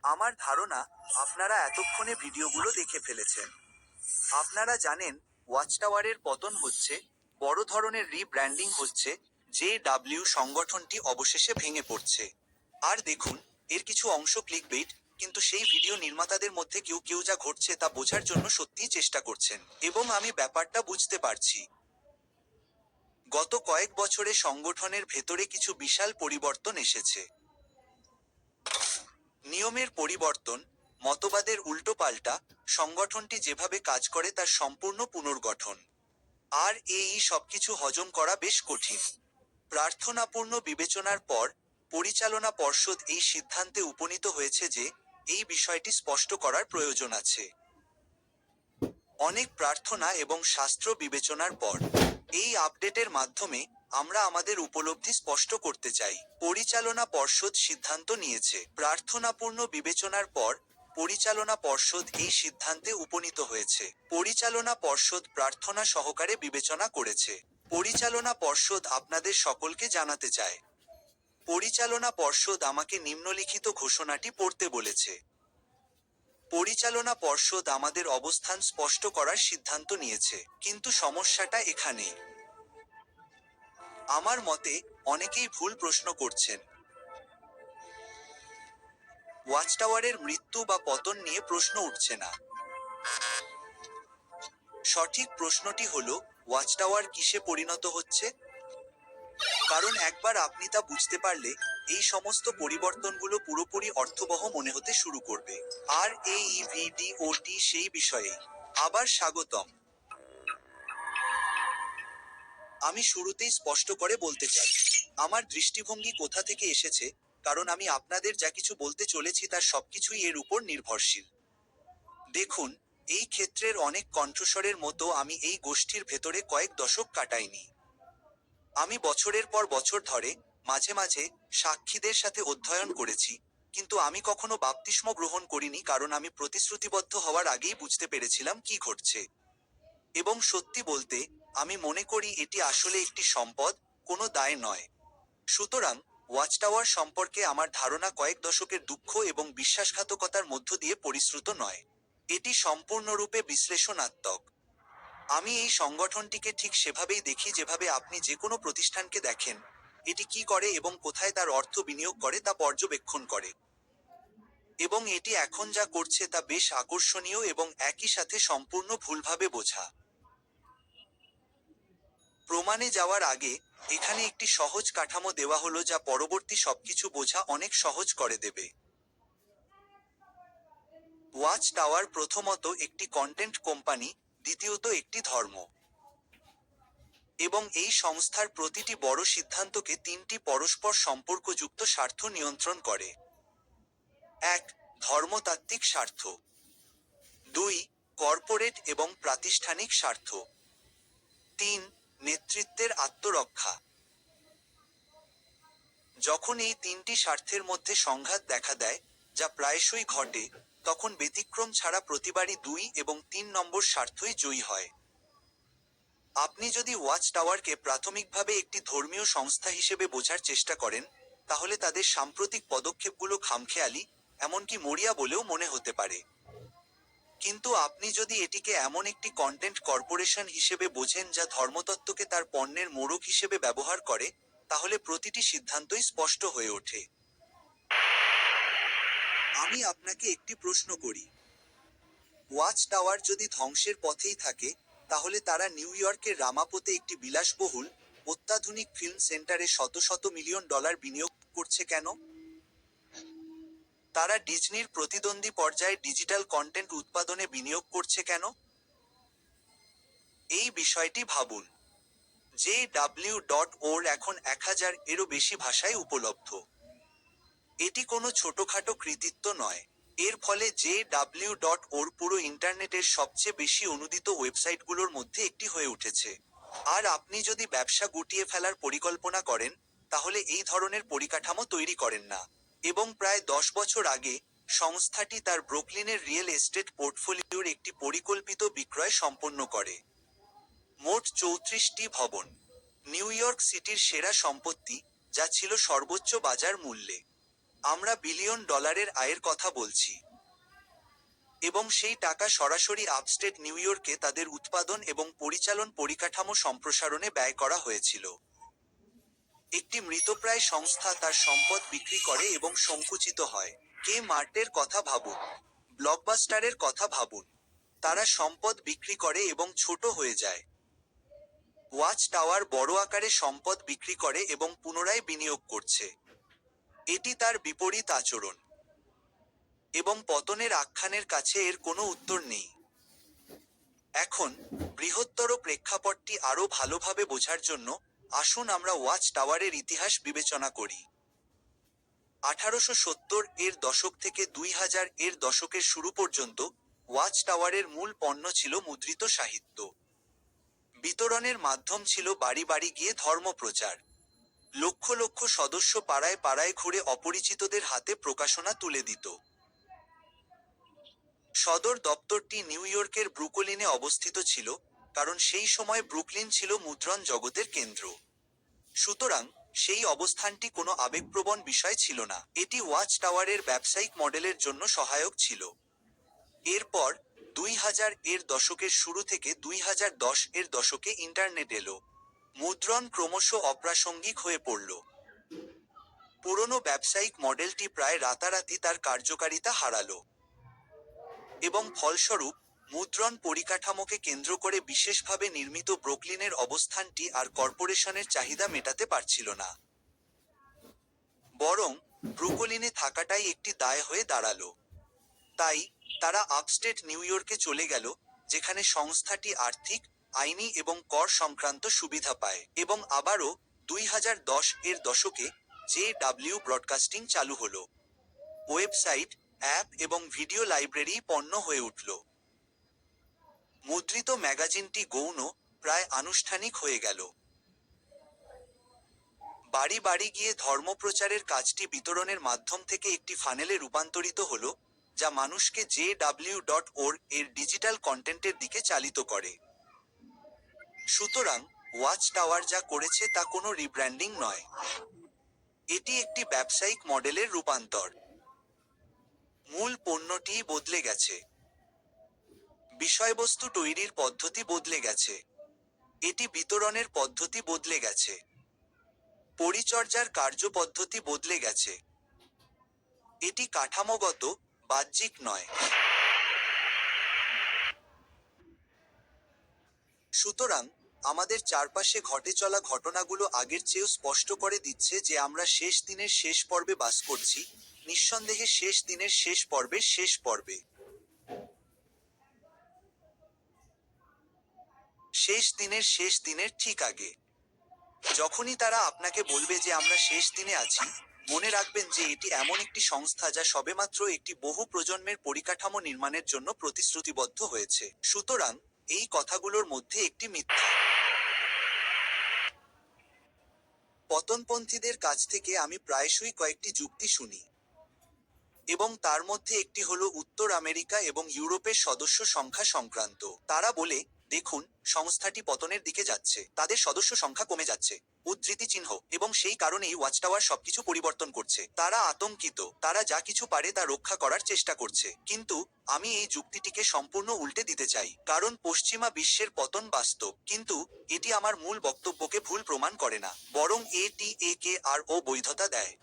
আমার ধারণা আপনারা এতক্ষণে ভিডিওগুলো দেখে ফেলেছেন। আপনারা জানেন ওয়াচ টাওয়ারের পতন হচ্ছে, বড় ধরনের রিব্র্যান্ডিং হচ্ছে, JW সংগঠনটি অবশেষে ভেঙে পড়ছে। আর দেখুন, এর কিছু অংশ ক্লিকবেইট, কিন্তু সেই ভিডিও নির্মাতাদের মধ্যে কেউ কেউ যা ঘটছে তা বোঝার জন্য সত্যিই চেষ্টা করছেন, এবং আমি ব্যাপারটা বুঝতে পারছি। গত কয়েক বছরে সংগঠনের ভেতরে কিছু বিশাল পরিবর্তন এসেছে। নিয়মের পরিবর্তন, মতবাদের উল্টোপাল্টা, সংগঠনটি যেভাবে কাজ করে তার সম্পূর্ণ পুনর্গঠন। আর এই সবকিছু হজম করা বেশ কঠিন। প্রার্থনাপূর্ণ বিবেচনার পর পরিচালনা পর্ষদ এই সিদ্ধান্তে উপনীত হয়েছে যে এই বিষয়টি স্পষ্ট করার প্রয়োজন আছে। অনেক প্রার্থনা এবং শাস্ত্র বিবেচনার পর এই আপডেটের মাধ্যমে আমরা আমাদের উপলব্ধি স্পষ্ট করতে চাই। পরিচালনা পর্ষদ সিদ্ধান্ত নিয়েছে। প্রার্থনাপূর্ণ বিবেচনার পর পরিচালনা পর্ষদ এই সিদ্ধান্তে উপনীত হয়েছে। পরিচালনা পর্ষদ প্রার্থনা সহকারে বিবেচনা করেছে। পরিচালনা পর্ষদ আপনাদের সকলকে জানাতে চায়। পরিচালনা পর্ষদ আমাকে নিম্নলিখিত ঘোষণাটি পড়তে বলেছে। পরিচালনা পর্ষদ আমাদের অবস্থান স্পষ্ট করার সিদ্ধান্ত নিয়েছে, কিন্তু সমস্যাটা এখানে। আমার মতে অনেকেই ভুল প্রশ্ন করছেন। ওয়াচ টাওয়ারের মৃত্যু বা পতন নিয়ে প্রশ্ন উঠছে না। সঠিক প্রশ্নটি হলো, ওয়াচ টাওয়ার কিসে পরিণত হচ্ছে? কারণ একবার আপনি তা বুঝতে পারলে এই সমস্ত পরিবর্তনগুলো পুরোপুরি অর্থবহ মনে হতে শুরু করবে। আর এই ভিডিওটি সেই বিষয়ে। আবার স্বাগতম। আমি শুরুতেই স্পষ্ট করে বলতে চাই, আমার দৃষ্টিভঙ্গি কোথা থেকে এসেছে, কারণ আমি আপনাদের যা কিছু বলতে চলেছি তার সবকিছুই এর উপর নির্ভরশীল। দেখুন, এই ক্ষেত্রের অনেক কণ্ঠস্বরের মতো আমি এই গোষ্ঠীর ভেতরে কয়েক দশক কাটাইনি। আমি বছরের পর বছর ধরে মাঝে মাঝে সাক্ষীদের সাথে অধ্যয়ন করেছি, কিন্তু আমি কখনো বাপ্তিস্ম গ্রহণ করিনি, কারণ আমি প্রতিশ্রুতিবদ্ধ হওয়ার আগেই বুঝতে পেরেছিলাম কি ঘটছে। এবং সত্যি বলতে, আমি মনে করি এটি আসলে একটি সম্পদ, কোনো দায় নয়। সুতরাং ওয়াচ টাওয়ার সম্পর্কে আমার ধারণা কয়েক দশকের দুঃখ এবং বিশ্বাসঘাতকতার মধ্য দিয়ে পরিশ্রুত নয়। এটি সম্পূর্ণরূপে বিশ্লেষণাত্মক। আমি এই সংগঠনটিকে ঠিক সেভাবেই দেখি যেভাবে আপনি যে কোনো প্রতিষ্ঠানকে দেখেন, এটি কি করে এবং কোথায় তার অর্থ বিনিয়োগ করে তা পর্যবেক্ষণ করে। এবং এটি এখন যা করছে তা বেশ আকর্ষণীয় এবং একই সাথে সম্পূর্ণ ভুলভাবে বোঝা। প্রমাণে যাওয়ার আগে এখানে একটি সহজ কাঠামো দেওয়া হলো যা পরবর্তী সবকিছু বোঝা অনেক সহজ করে দেবে। ওয়াচ টাওয়ার প্রথমত একটি কন্টেন্ট কোম্পানি, দ্বিতীয়ত একটি ধর্ম। এবং এই সংস্থার প্রতিটি বড় সিদ্ধান্তকে তিনটি পরস্পর সম্পর্কযুক্ত স্বার্থ নিয়ন্ত্রণ করে। 1. ধর্মতাত্ত্বিক স্বার্থ। 2. কর্পোরেট এবং প্রাতিষ্ঠানিক স্বার্থ। 3. নেতৃত্বের আত্মরক্ষা। যখন এই তিনটি স্বার্থের মধ্যে সংঘাত দেখা দেয়, যা প্রায়শই ঘটে, তখন ব্যতিক্রম ছাড়া প্রতিবারই 2 এবং 3 নম্বর স্বার্থই জয়ী হয়। আপনি যদি ওয়াচ টাওয়ারকে প্রাথমিকভাবে একটি ধর্মীয় সংস্থা হিসেবে বোঝার চেষ্টা করেন, তাহলে তাদের সাম্প্রতিক পদক্ষেপগুলো খামখেয়ালি, এমনকি মরিয়া বলেও মনে হতে পারে। কিন্তু আপনি যদি এটিকে এমন একটি কন্টেন্ট কর্পোরেশন হিসেবে বোঝেন যা ধর্মতত্ত্বকে তার পণ্যের মোড়ক হিসেবে ব্যবহার করে, তাহলে প্রতিটি সিদ্ধান্তই স্পষ্ট হয়ে ওঠে। আমি আপনাকে একটি প্রশ্ন করি। ওয়াচ টাওয়ার যদি ধ্বংসের পথেই থাকে, তাহলে তারা নিউ ইয়র্কের রামাপোতে একটি বিলাসবহুল, অত্যাধুনিক ফিল্ম সেন্টারে শত শত মিলিয়ন ডলার বিনিয়োগ করছে কেন? তারা ডিজনির প্রতিদ্বন্দ্বী পর্যায়ে ডিজিটাল কন্টেন্ট উৎপাদনে বিনিয়োগ করছে কেন? এই বিষয়টি ভাবুন। JW.org এখন 1000 এরও বেশি ভাষায় উপলব্ধ। এটি কোনো ছোটখাটো কৃতিত্ব নয়। এর ফলে JW.org পুরো ইন্টারনেটের সবচেয়ে বেশি অনুদিত ওয়েবসাইটগুলোর মধ্যে একটি হয়ে উঠেছে। আর আপনি যদি ব্যবসা গুটিয়ে ফেলার পরিকল্পনা করেন, তাহলে এই ধরনের পরিকাঠামো তৈরি করেন না। এবং প্রায় 10 বছর আগে, সংস্থাটি তার ব্রুকলিনের রিয়েল এস্টেট পোর্টফোলিওর একটি পরিকল্পিত বিক্রয় সম্পন্ন করে। মোট 34টি ভবন। নিউ ইয়র্ক সিটির সেরা সম্পত্তি, যা ছিল সর্বোচ্চ বাজার মূল্যে। আমরা বিলিয়ন ডলারের আয়ের কথা বলছি। এবং সেই টাকা সরাসরি আপস্টেট নিউ ইয়র্কে তাদের উৎপাদন এবং পরিচালন পরিকাঠামো সম্প্রসারণে ব্যয় করা হয়েছিল। একটি মৃতপ্রায় সংস্থা তার সম্পদ বিক্রি করে এবং সংকুচিত হয়। কে মার্টের কথা ভাবুন, ব্লকবাস্টারের কথা ভাবুন। তারা সম্পদ বিক্রি করে এবং ছোট হয়ে যায়। ওয়াচ টাওয়ার বড় আকারে সম্পদ বিক্রি করে এবং পুনরায় বিনিয়োগ করছে। এটি তার বিপরীত আচরণ। এবং পতনের আখ্যানের কাছে এর কোনো উত্তর নেই। এখন বৃহত্তর প্রেক্ষাপটটি আরও ভালোভাবে বোঝার জন্য আসুন আমরা ওয়াচ টাওয়ারের ইতিহাস বিবেচনা করি। 1870 এর দশক থেকে 2000 এর দশকের শুরু পর্যন্ত ওয়াচ টাওয়ারের মূল পণ্য ছিল মুদ্রিত সাহিত্য। বিতরণের মাধ্যম ছিল বাড়ি বাড়ি গিয়ে ধর্মপ্রচার। লক্ষ লক্ষ সদস্য পাড়ায় পাড়ায় ঘুরে অপরিচিতদের হাতে প্রকাশনা তুলে দিত। সদর দপ্তরটি নিউ ইয়র্কের ব্রুকলিনে অবস্থিত ছিল, কারণ সেই সময় ব্রুকলিন ছিল মুদ্রণ জগতের কেন্দ্র। সুতরাং সেই অবস্থানটি কোনো আবেগপ্রবণ বিষয় ছিল না। এটি ওয়াচ টাওয়ারের ব্যবসায়িক মডেলের জন্য সহায়ক ছিল। এরপর 2000 এর দশকের শুরু থেকে 2010 এর দশকে ইন্টারনেট এলো। মুদ্রণ ক্রমশ অপ্রাসঙ্গিক হয়ে পড়ল। পুরনো ব্যবসায়িক মডেলটি প্রায় রাতারাতি তার কার্যকারিতা হারালো। এবং ফলস্বরূপ মুদ্রণ পরিকাঠামোকে কেন্দ্র করে বিশেষভাবে নির্মিত ব্রুকলিনের অবস্থানটি আর কর্পোরেশনের চাহিদা মেটাতে পারছিল না। বরং ব্রুকলিনে থাকাটাই একটি দায় হয়ে দাঁড়ালো। তাই তারা আপস্টেট নিউ ইয়র্কে চলে গেল, যেখানে সংস্থাটি আর্থিক, আইনি এবং কর সংক্রান্ত সুবিধা পায়। এবং আবারও 2010 এর দশকে JW ব্রডকাস্টিং চালু হলো। ওয়েবসাইট, অ্যাপ এবং ভিডিও লাইব্রেরি পণ্য হয়ে উঠল। মুদ্রিত ম্যাগাজিনটি গৌণ, প্রায় আনুষ্ঠানিক হয়ে গেল। বাড়ি বাড়ি গিয়ে ধর্মপ্রচারের কাজটি বিতরণের মাধ্যম থেকে একটি ফানেলে রূপান্তরিত হলো, যা মানুষকে JW.org এর ডিজিটাল কন্টেন্টের দিকে চালিত করে। সুতরাং ওয়াচ টাওয়ার যা করেছে তা কোনো রিব্র্যান্ডিং নয়। এটি একটি ব্যবসায়িক মডেলের রূপান্তর। মূল পণ্যটি বদলে গেছে। বিষয়বস্তু তৈরির পদ্ধতি বদলে গেছে। এটি বিতরণের পদ্ধতি বদলে গেছে। পরিচর্যার কার্যপদ্ধতি বদলে গেছে। এটি কাঠামোগত, বাহ্যিক নয়। সুতরাং আমাদের চারপাশে ঘটে চলা ঘটনাগুলো আগের চেয়েও স্পষ্ট করে দিচ্ছে যে আমরা শেষ দিনের শেষ পর্বে বাস করছি, নিঃসন্দেহে শেষ দিনের শেষ পর্বের শেষ পর্বে। শেষ দিনের শেষ দিনের ঠিক আগে। যখনই তারা আপনাকে বলবে যে আমরা শেষ দিনে আছি, মনে রাখবেন যে এটি এমন একটি সংস্থা যা সবেমাত্র একটি বহু প্রজন্মের পরিকাঠামো নির্মাণের জন্য প্রতিশ্রুতিবদ্ধ হয়েছে। সুতরাং এই কথাগুলোর মধ্যে একটি মিথ্যা। পতনপন্থীদের কাছ থেকে আমি প্রায়শই কয়েকটি যুক্তি শুনি। এবং তার মধ্যে একটি হলো উত্তর আমেরিকা এবং ইউরোপের সদস্য সংখ্যা সংক্রান্ত। তারা বলে, দেখুন, সংস্থাটি পতনের দিকে যাচ্ছে, তাদের সদস্য সংখ্যা কমে যাচ্ছে, উদ্ধৃতি চিহ্ন, এবং সেই কারণেই ওয়াচ টাওয়ার সবকিছু পরিবর্তন করছে। তারা আতঙ্কিত, তারা যা কিছু পারে তা রক্ষা করার চেষ্টা করছে। কিন্তু আমি এই যুক্তিটিকে সম্পূর্ণ উল্টে দিতে চাই, কারণ পশ্চিমা বিশ্বের পতন বাস্তব, কিন্তু এটি আমার মূল বক্তব্যকে ভুল প্রমাণ করে না, বরং এটিকে আরও বৈধতা দেয়।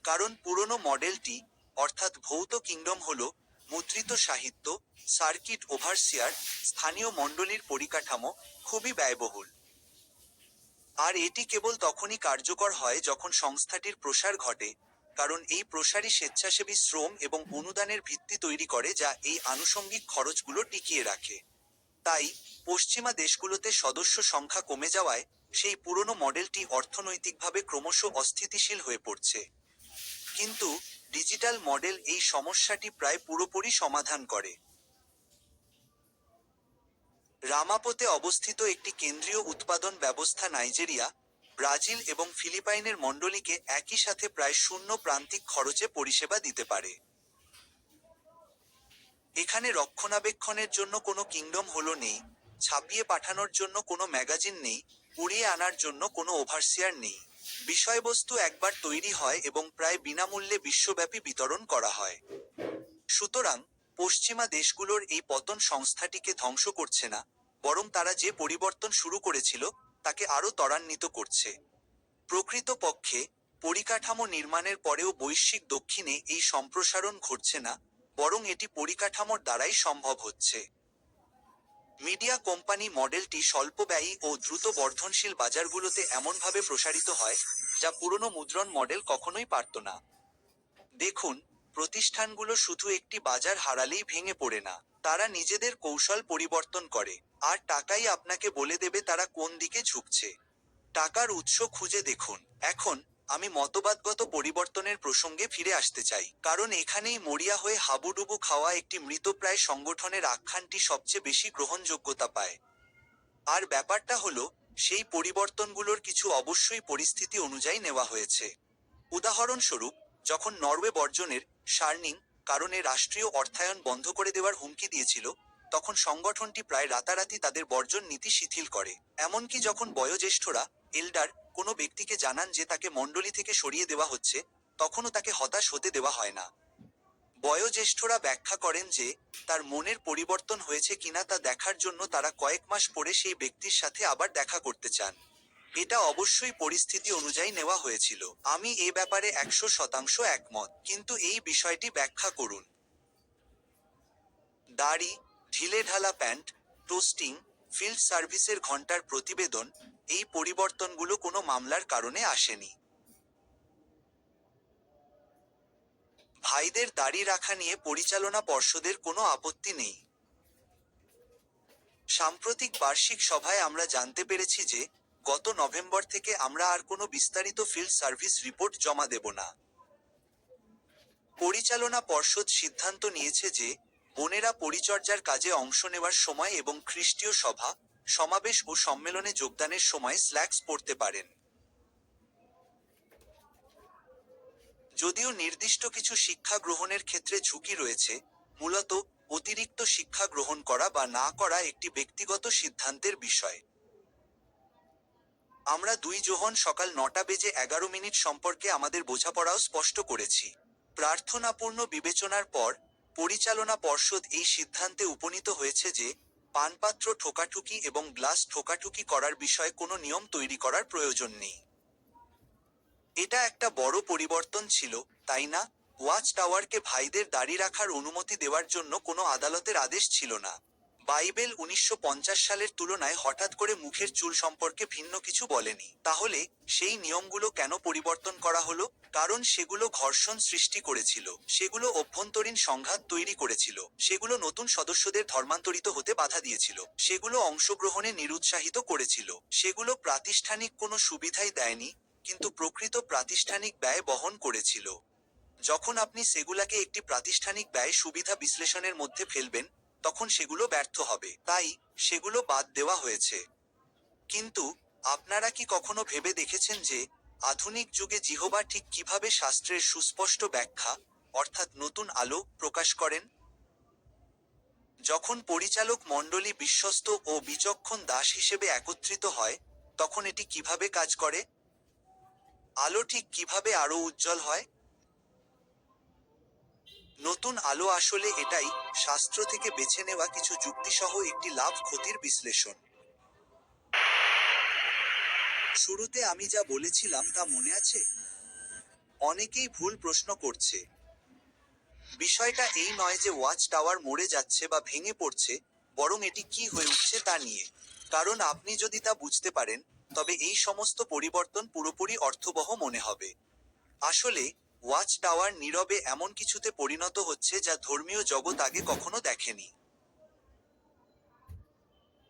কারণ পুরনো মডেলটি, অর্থাৎ ভৌত কিংডম হল মুদ্রিত সাহিত্য, সার্কিট ওভারসিয়ার, স্থানীয় মণ্ডলীর পরিকাঠামো, খুবই ব্যয়বহুল। আর এটি কেবল তখনই কার্যকর হয় যখন সংস্থাটির প্রসার ঘটে, কারণ এই প্রসারই স্বেচ্ছাসেবী শ্রম এবং অনুদানের ভিত্তি তৈরি করে যা এই আনুষঙ্গিক খরচগুলো টিকিয়ে রাখে। তাই পশ্চিমা দেশগুলোতে সদস্য সংখ্যা কমে যাওয়ায় সেই পুরনো মডেলটি অর্থনৈতিকভাবে ক্রমশ অস্থিতিশীল হয়ে পড়ছে। কিন্তু ডিজিটাল মডেল এই সমস্যাটি প্রায় পুরোপুরি সমাধান করে। রামাপোতে অবস্থিত একটি কেন্দ্রীয় উৎপাদন ব্যবস্থা নাইজেরিয়া, ব্রাজিল এবং ফিলিপাইনের মণ্ডলীকে একই সাথে প্রায় শূন্য প্রান্তিক খরচে পরিষেবা দিতে পারে। এখানে রক্ষণাবেক্ষণের জন্য কোনো কিংডম হল নেই, ছাপিয়ে পাঠানোর জন্য কোনো ম্যাগাজিন নেই, উড়িয়ে আনার জন্য কোনো ওভারসিয়ার নেই। বিষয়বস্তু একবার তৈরি হয় এবং প্রায় বিনামূল্যে বিশ্বব্যাপী বিতরণ করা হয়। সুতরাং পশ্চিমা দেশগুলোর এই পতন সংস্থাটিকে ধ্বংস করছে না, বরং তারা যে পরিবর্তন শুরু করেছিল তাকে আরও ত্বরান্বিত করছে। প্রকৃতপক্ষে পরিকাঠামো নির্মাণের পরেও বৈশ্বিক দক্ষিণে এই সম্প্রসারণ ঘটছে না, বরং এটি পরিকাঠামোর দ্বারাই সম্ভব হচ্ছে। মিডিয়া কোম্পানি মডেলটি স্বল্পব্যয়ী ও দ্রুত বর্ধনশীল বাজারগুলোতে এমনভাবে প্রসারিত হয় যা পুরনো মুদ্রণ মডেল কখনোই পারত না। দেখুন, প্রতিষ্ঠানগুলো শুধু একটি বাজার হারালেই ভেঙে পড়ে না, তারা নিজেদের কৌশল পরিবর্তন করে, আর টাকাই আপনাকে বলে দেবে তারা কোন দিকে ঝুঁকছে। টাকার উৎস খুঁজে দেখুন। এখন আমি মতবাদগত পরিবর্তনের প্রসঙ্গে ফিরে আসতে চাই, কারণ এখানেই মরিয়া হয়ে হাবুডুবু খাওয়া একটি মৃতপ্রায় সংগঠনের আখ্যানটি সবচেয়ে বেশি গ্রহণযোগ্যতা পায়। আর ব্যাপারটা হলো, সেই পরিবর্তনগুলোর কিছু অবশ্যই পরিস্থিতি অনুযায়ী নেওয়া হয়েছে। উদাহরণস্বরূপ, যখন নরওয়ে বর্জনের শার্নিং কারণে রাষ্ট্রীয় অর্থায়ন বন্ধ করে দেওয়ার হুমকি দিয়েছিল, তখন সংগঠনটি প্রায় রাতারাতি তাদের বর্জন নীতি শিথিল করে। এমনকি যখন বয়োজ্যেষ্ঠরা এল্ডার কোনো ব্যক্তিকে জানান যে তাকে মণ্ডলী থেকে সরিয়ে দেওয়া হচ্ছে, তখনও তাকে হতাশ হতে দেওয়া হয় না। বয়োজ্যেষ্ঠরা ব্যাখ্যা করেন যে তার মনের পরিবর্তন হয়েছে কিনা তা দেখার জন্য তারা কয়েক মাস পরে সেই ব্যক্তির সাথে আবার দেখা করতে চান। এটা অবশ্যই পরিস্থিতি অনুযায়ী নেওয়া হয়েছিল। আমি এ ব্যাপারে 100% একমত, কিন্তু এই বিষয়টি ব্যাখ্যা করুন। দাড়ি, ঢিলেঢালা প্যান্ট, টোস্টিং, ফিল্ড সার্ভিসের ঘন্টার প্রতিবেদন, এই পরিবর্তনগুলো কোনো মামলার কারণে আসেনি। ভাইদের দাড়ি রাখা নিয়ে পরিচালনা পর্ষদের কোনো আপত্তি নেই। সাম্প্রতিক বার্ষিক সভায় আমরা জানতে পেরেছি যে গত নভেম্বর থেকে আমরা আর কোনো বিস্তারিত ফিল্ড সার্ভিস রিপোর্ট জমা দেব না। পরিচালনা পর্ষদ সিদ্ধান্ত নিয়েছে যে বোনেরা পরিচর্যার কাজে অংশ নেওয়ার সময় এবং খ্রিস্টীয় সভা, সমাবেশ ও সম্মেলনে যোগদানের সময় স্ল্যাক্স পরতে পারেন। যদিও নির্দিষ্ট কিছু শিক্ষা গ্রহণের ক্ষেত্রে ঝুঁকি রয়েছে, মূলত অতিরিক্ত শিক্ষা গ্রহণ করা বা না করা একটি ব্যক্তিগত সিদ্ধান্তের বিষয়। আমরা 2 যোহন সকাল 9:11 সম্পর্কে আমাদের বোঝাপড়াও স্পষ্ট করেছি। প্রার্থনাপূর্ণ বিবেচনার পর পরিচালনা পর্ষদ এই সিদ্ধান্তে উপনীত হয়েছে যে পানপাত্র ঠোকাঠুকি এবং গ্লাস ঠোকাঠুকি করার বিষয়ে কোনো নিয়ম তৈরি করার প্রয়োজন নেই। এটা একটা বড় পরিবর্তন ছিল, তাই না? ওয়াচ টাওয়ারকে ভাইদের দাড়ি রাখার অনুমতি দেওয়ার জন্য কোনো আদালতের আদেশ ছিল না। বাইবেল 1950 সালের তুলনায় হঠাৎ করে মুখের চুল সম্পর্কে ভিন্ন কিছু বলেনি। তাহলে সেই নিয়মগুলো কেন পরিবর্তন করা হলো? কারণ সেগুলো ঘর্ষণ সৃষ্টি করেছিল, সেগুলো অভ্যন্তরীণ সংঘাত তৈরি করেছিল, সেগুলো নতুন সদস্যদের ধর্মান্তরিত হতে বাধা দিয়েছিল, সেগুলো অংশগ্রহণে নিরুৎসাহিত করেছিল, সেগুলো প্রাতিষ্ঠানিক কোনো সুবিধাই দেয়নি, কিন্তু প্রকৃত প্রাতিষ্ঠানিক ব্যয় বহন করেছিল। যখন আপনি সেগুলাকে একটি প্রাতিষ্ঠানিক ব্যয় সুবিধা বিশ্লেষণের মধ্যে ফেলবেন, তখন সেগুলো ব্যর্থ হবে। তাই সেগুলো বাদ দেওয়া হয়েছে। কিন্তু আপনারা কি কখনো ভেবে দেখেছেন যে আধুনিক যুগে জিহোবা ঠিক কিভাবে শাস্ত্রের সুস্পষ্ট ব্যাখ্যা, অর্থাৎ নতুন আলো, প্রকাশ করেন? যখন পরিচালক মণ্ডলী বিশ্বস্ত ও বিচক্ষণ দাস হিসেবে একত্রিত হয়, তখন এটি কিভাবে কাজ করে? আলো ঠিক কিভাবে আরো উজ্জ্বল হয়? নতুন আলো আসলে এটাই, শাস্ত্র থেকে বেছে নেওয়া কিছু যুক্তিসহ একটি লাভ ক্ষতির বিশ্লেষণ। শুরুতে আমি যা বলেছিলাম তা মনে আছে? অনেকেই ভুল প্রশ্ন করছে। বিষয়টা এই নয় যে ওয়াচ টাওয়ার মরে যাচ্ছে বা ভেঙে পড়ছে, বরং এটি কি হয়ে উঠছে তা নিয়ে। কারণ আপনি যদি তা বুঝতে পারেন, তবে এই সমস্ত পরিবর্তন পুরোপুরি অর্থবহ মনে হবে। আসলে ওয়াচ টাওয়ার নীরবে এমন কিছুতে পরিণত হচ্ছে যা ধর্মীয় জগৎ আগে কখনো দেখেনি।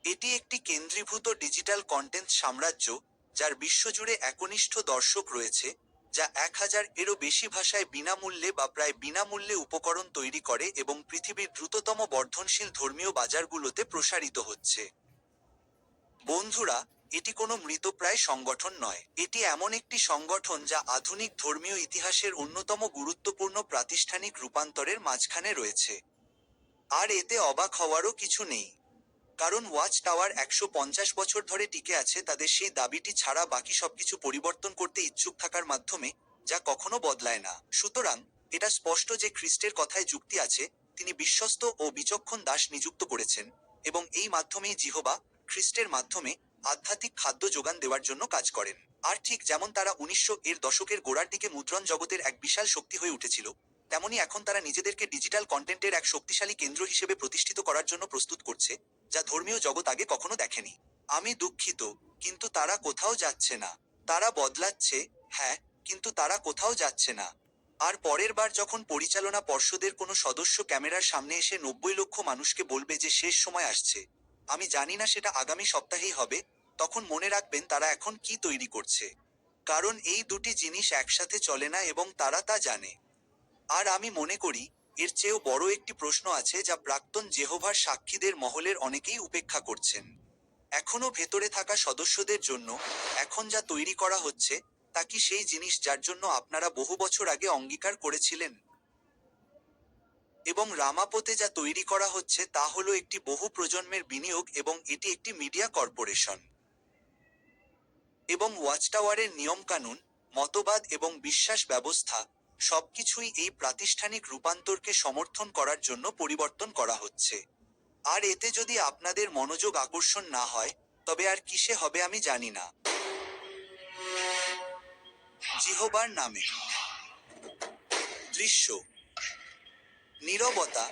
এটি একটি কেন্দ্রীভূত ডিজিটাল কন্টেন্ট সাম্রাজ্য, যার বিশ্বজুড়ে একনিষ্ঠ দর্শক রয়েছে, যা 1000-এরও বেশি ভাষায় বিনামূল্যে বা প্রায় বিনামূল্যে উপকরণ তৈরি করে এবং পৃথিবীর দ্রুততম বর্ধনশীল ধর্মীয় বাজারগুলোতে প্রসারিত হচ্ছে। বন্ধুরা, এটি কোনো মৃতপ্রায় সংগঠন নয়। এটি এমন একটি সংগঠন যা আধুনিক ধর্মীয় ইতিহাসের অন্যতম গুরুত্বপূর্ণ প্রাতিষ্ঠানিক রূপান্তরের মাঝখানে রয়েছে। আর এতে অবাক হওয়ারও কিছু নেই। কারণ ওয়াচ টাওয়ার 150 বছর ধরে টিকে আছে তাদের সেই দাবিটি ছাড়া বাকি সবকিছু পরিবর্তন করতে ইচ্ছুক থাকার মাধ্যমে, যা কখনো বদলায় না। সুতরাং এটা স্পষ্ট যে খ্রিস্টের কথায় যুক্তি আছে, তিনি বিশ্বস্ত ও বিচক্ষণ দাস নিযুক্ত করেছেন, এবং এই মাধ্যমেই জিহোবা, খ্রিস্টের মাধ্যমে, আধ্যাত্মিক খাদ্য যোগান দেওয়ার জন্য কাজ করেন। আর ঠিক যেমন তারা 1900 এর দশকের গোড়ার দিকে মুদ্রণ জগতের এক বিশাল শক্তি হয়ে উঠেছিল, তেমনি এখন তারা নিজেদেরকে ডিজিটাল কন্টেন্টের এক শক্তিশালী কেন্দ্র হিসেবে প্রতিষ্ঠিত করার জন্য প্রস্তুত করছে, যা ধর্মীয় জগৎ আগে কখনো দেখেনি। আমি দুঃখিত, কিন্তু তারা কোথাও যাচ্ছে না। তারা বদলাচ্ছে, হ্যাঁ, কিন্তু তারা কোথাও যাচ্ছে না। আর পরের বার যখন পরিচালনা পর্ষদের কোনো সদস্য ক্যামেরার সামনে এসে 90 লক্ষ মানুষকে বলবে যে শেষ সময় আসছে, আমি জানি না সেটা আগামী সপ্তাহেই হবে, তখন মনে রাখবেন তারা এখন কি তৈরি করছে। কারণ এই দুটি জিনিস একসাথে চলে না এবং তারা তা জানে। আর আমি মনে করি, এর চেয়েও বড় একটি প্রশ্ন আছে যা প্রাক্তন জেহোভার সাক্ষীদের মহলের অনেকেই উপেক্ষা করছেন। এখনো ভেতরে থাকা সদস্যদের জন্য এখন যা তৈরি করা হচ্ছে, তা কি সেই জিনিস যার জন্য আপনারা বহু বছর আগে অঙ্গীকার করেছিলেন? এবং রামাপোতে যা তৈরি করা হচ্ছে তা হলো একটি বহু প্রজন্মের বিনিয়োগ এবং এটি একটি মিডিয়া কর্পোরেশন। এবং ওয়াচটাওয়ারের নিয়মকানুন, মতবাদ এবং বিশ্বাস ব্যবস্থা, সবকিছুই এই প্রাতিষ্ঠানিক রূপান্তরকে সমর্থন করার জন্য পরিবর্তন করা হচ্ছে। আর এতে যদি আপনাদের মনোযোগ আকর্ষণ না হয়, তবে আর কিসে হবে আমি জানি না। জিহোবার নামে। দৃশ্য, নীরবতা।